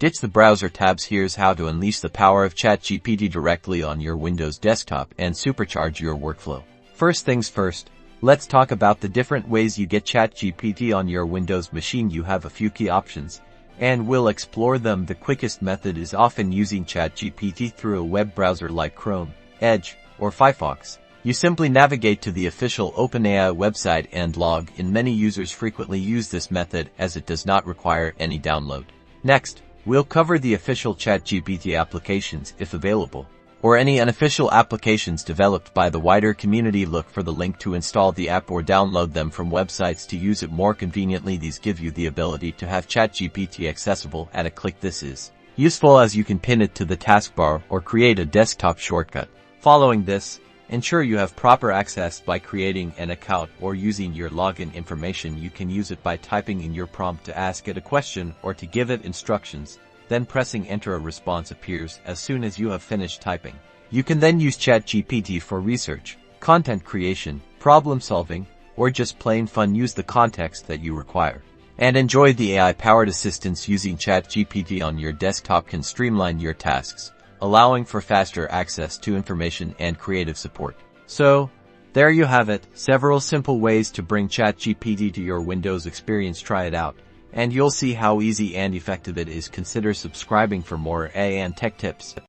Ditch the browser tabs. Here's how to unleash the power of Chatgpt directly on your Windows desktop and supercharge your workflow. First things first, let's talk about the different ways you get Chatgpt on your Windows machine. You have a few key options, and we'll explore them. The quickest method is often using Chatgpt through a web browser like Chrome, Edge, or Firefox. You simply navigate to the official OpenAI website and log in. Many users frequently use this method as it does not require any download. Next, we'll cover the official Chatgpt applications, if available, or any unofficial applications developed by the wider community. Look for the link to install the app or download them from websites to use it more conveniently. These give you the ability to have Chatgpt accessible at a click. This is useful as you can pin it to the taskbar or create a desktop shortcut. Following this, ensure you have proper access by creating an account or using your login information. You can use it by typing in your prompt to ask it a question or to give it instructions, then pressing enter. A response appears as soon as you have finished typing. You can then use Chatgpt for research, content creation, problem solving, or just plain fun. Use the context that you require. And enjoy the AI-powered assistance. Using Chatgpt on your desktop can streamline your tasks, allowing for faster access to information and creative support. So, there you have it, several simple ways to bring Chatgpt to your Windows experience. Try it out, and you'll see how easy and effective it is. Consider subscribing for more AI and tech tips.